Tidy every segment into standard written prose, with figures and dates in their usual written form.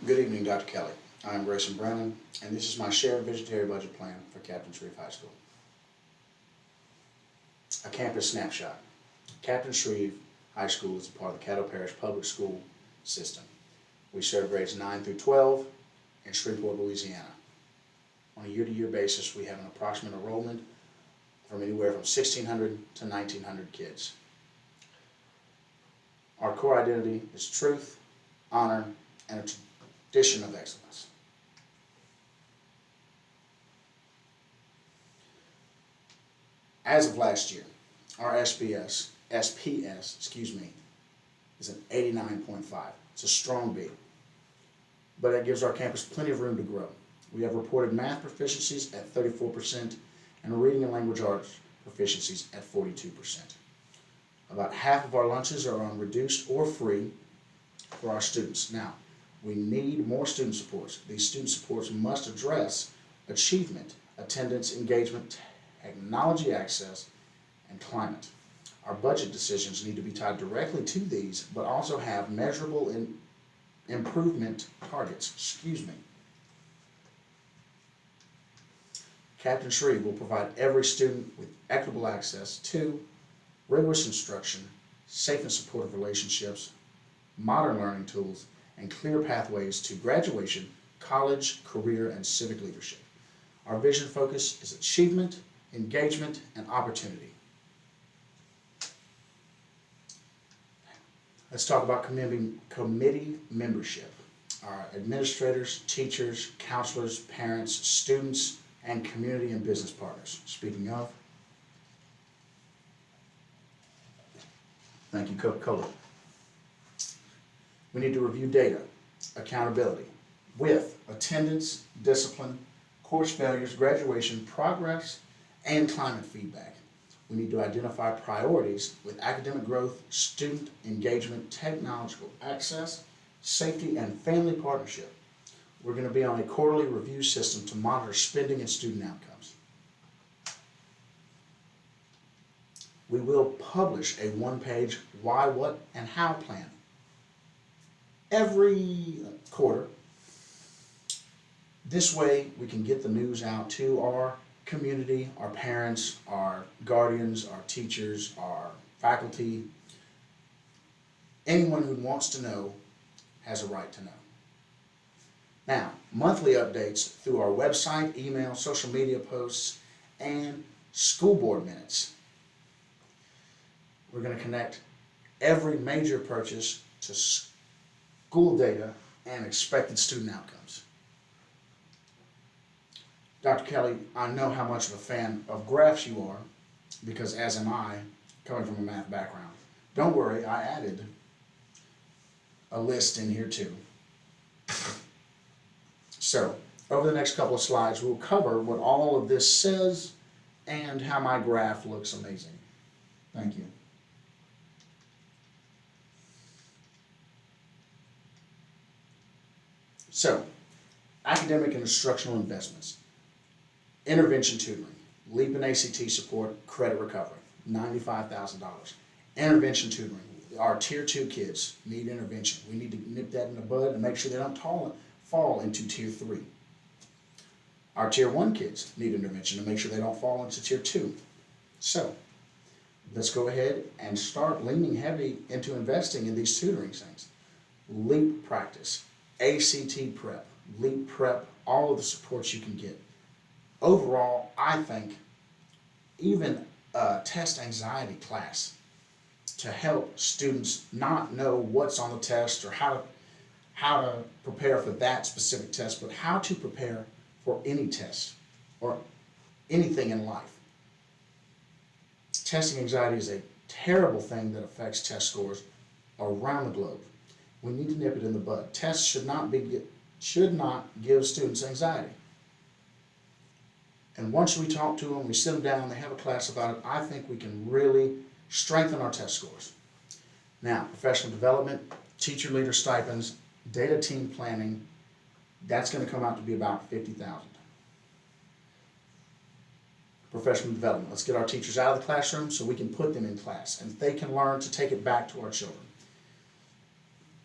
Good evening, Dr. Kelly. I am Grayson Brennan, and this is my shared visionary budget plan for Captain Shreve High School. A campus snapshot. Captain Shreve High School is a part of the Caddo Parish Public School system. We serve grades 9 through 12 in Shreveport, Louisiana. On a year-to-year basis, we have an approximate enrollment from anywhere from 1,600 to 1,900 kids. Our core identity is truth, honor, and a tradition of excellence. As of last year, our SPS is an 89.5. It's a strong B, but it gives our campus plenty of room to grow. We have reported math proficiencies at 34% and reading and language arts proficiencies at 42%. About half of our lunches are on reduced or free for our students. Now, we need more student supports. These student supports must address achievement, attendance, engagement, technology access, and climate. Our budget decisions need to be tied directly to these, but also have measurable improvement targets. Captain Shreve will provide every student with equitable access to rigorous instruction, safe and supportive relationships, modern learning tools, and clear pathways to graduation, college, career, and civic leadership. Our vision focus is achievement, engagement, and opportunity. Let's talk about committee membership. Our administrators, teachers, counselors, parents, students, and community and business partners. Speaking of, thank you, Coca-Cola. We need to review data, accountability, with attendance, discipline, course failures, graduation, progress, and climate feedback. We need to identify priorities with academic growth, student engagement, technological access, safety, and family partnership. We're going to be on a quarterly review system to monitor spending and student outcomes. We will publish a one-page why, what, and how plan every quarter. This way we can get the news out to our community, our parents, our guardians, our teachers, our faculty. Anyone who wants to know has a right to know. Now, monthly updates through our website, email, social media posts, and school board minutes. We're going to connect every major purchase to school data and expected student outcomes. Dr. Kelly, I know how much of a fan of graphs you are, because as am I, coming from a math background. Don't worry, I added a list in here too. So, over the next couple of slides, we'll cover what all of this says and how my graph looks amazing. Thank you. So, academic and instructional investments. Intervention tutoring, LEAP and ACT support, credit recovery, $95,000. Intervention tutoring, our Tier 2 kids need intervention. We need to nip that in the bud and make sure they don't fall into Tier 3. Our Tier 1 kids need intervention to make sure they don't fall into Tier 2. So, let's go ahead and start leaning heavy into investing in these tutoring things. LEAP practice, ACT prep, LEAP prep, all of the supports you can get. Overall, I think even a test anxiety class to help students not know what's on the test or how to prepare for that specific test, but how to prepare for any test or anything in life. Testing anxiety is a terrible thing that affects test scores around the globe. We need to nip it in the bud. Tests should not give students anxiety. And once we talk to them, we sit them down, they have a class about it, I think we can really strengthen our test scores. Now, professional development, teacher leader stipends, data team planning, that's going to come out to be about $50,000. Professional development, let's get our teachers out of the classroom so we can put them in class and they can learn to take it back to our children.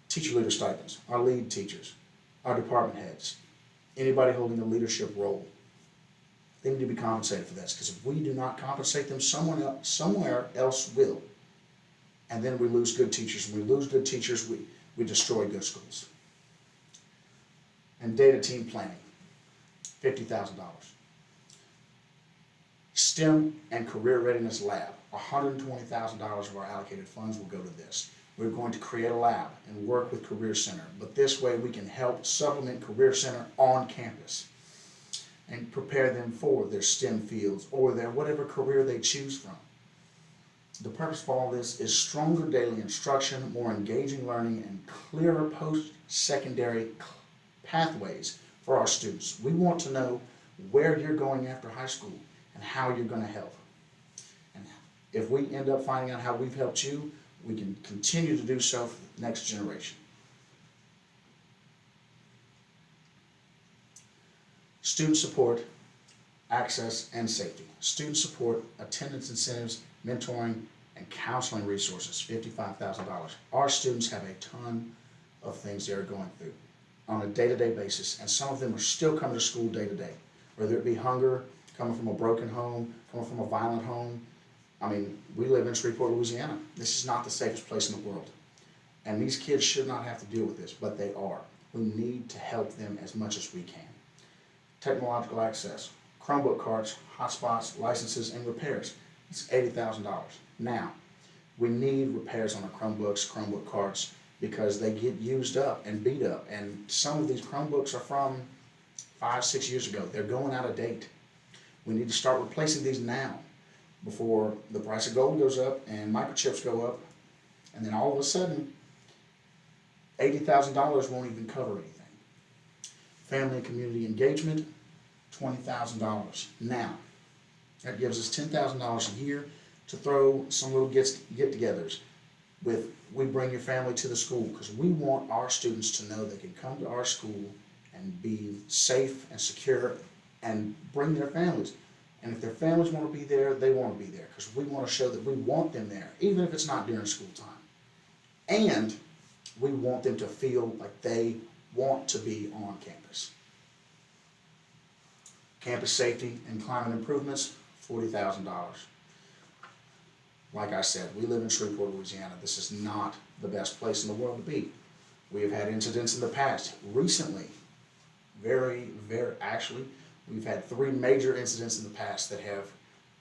Teacher leader stipends, our lead teachers. Our department heads, anybody holding a leadership role, they need to be compensated for this, because if we do not compensate them, somewhere else will. And then we lose good teachers. When we lose good teachers, we destroy good schools. And data team planning, $50,000. STEM and Career Readiness Lab, $120,000 of our allocated funds will go to this. We're going to create a lab and work with Career Center, but this way we can help supplement Career Center on campus and prepare them for their STEM fields or their whatever career they choose from. The purpose of all this is stronger daily instruction, more engaging learning, and clearer post-secondary pathways for our students. We want to know where you're going after high school and how you're going to help. And if we end up finding out how we've helped you, we can continue to do so for the next generation. Student support, access, and safety. Student support, attendance incentives, mentoring, and counseling resources, $55,000. Our students have a ton of things they are going through on a day-to-day basis, and some of them are still coming to school day-to-day, whether it be hunger, coming from a broken home, coming from a violent home. I mean, we live in Shreveport, Louisiana. This is not the safest place in the world. And these kids should not have to deal with this, but they are. We need to help them as much as we can. Technological access, Chromebook cards, hotspots, licenses, and repairs. It's $80,000. Now, we need repairs on our Chromebooks, Chromebook cards, because they get used up and beat up. And some of these Chromebooks are from 5-6 years ago. They're going out of date. We need to start replacing these now before the price of gold goes up and microchips go up. And then all of a sudden, $80,000 won't even cover anything. Family and community engagement, $20,000. Now, that gives us $10,000 a year to throw some little get-togethers with We Bring Your Family to the School, because we want our students to know they can come to our school and be safe and secure and bring their families. And if their families want to be there, they want to be there, because we want to show that we want them there, even if it's not during school time. And we want them to feel like they want to be on campus. Campus safety and climate improvements, $40,000. Like I said, we live in Shreveport, Louisiana. This is not the best place in the world to be. We have had incidents in the past. Recently, actually, we've had 3 major incidents in the past that have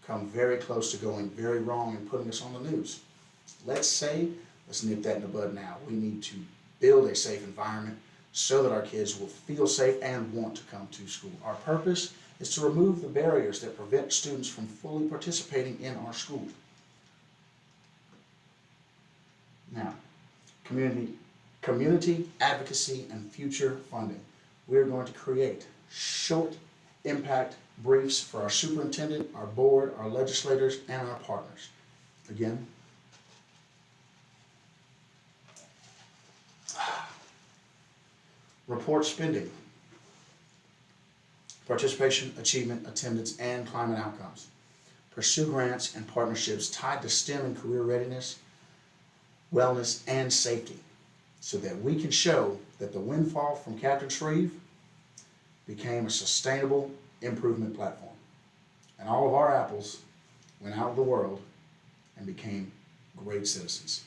come very close to going very wrong and putting us on the news. Let's nip that in the bud now. We need to build a safe environment so that our kids will feel safe and want to come to school. Our purpose is to remove the barriers that prevent students from fully participating in our school. Now, community advocacy and future funding. We are going to create short impact briefs for our superintendent, our board, our legislators, and our partners. Again, report spending, participation, achievement, attendance, and climate outcomes. Pursue grants and partnerships tied to STEM and career readiness, wellness, and safety, so that we can show that the windfall from Captain Shreve became a sustainable improvement platform. And all of our apples went out of the world and became great citizens.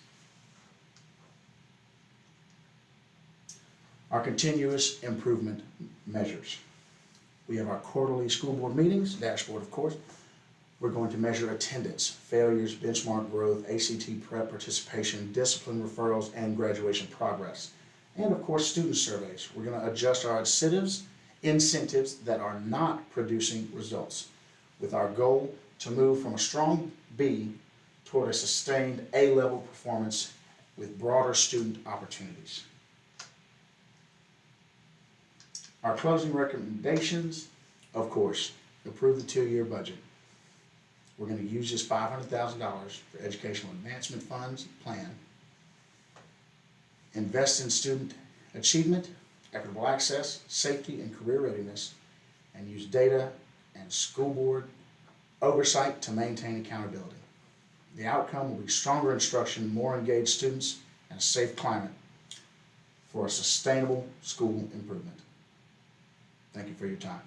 Our continuous improvement measures. We have our quarterly school board meetings, dashboard of course. We're going to measure attendance, failures, benchmark growth, ACT prep participation, discipline referrals, and graduation progress. And of course, student surveys. We're going to adjust our incentives that are not producing results, with our goal to move from a strong B toward a sustained A-level performance with broader student opportunities. Our closing recommendations, of course, approve the 2-year budget. We're going to use this $500,000 for educational advancement funds plan, invest in student achievement, equitable access, safety, and career readiness, and use data and school board oversight to maintain accountability. The outcome will be stronger instruction, more engaged students, and a safe climate for a sustainable school improvement. Thank you for your time.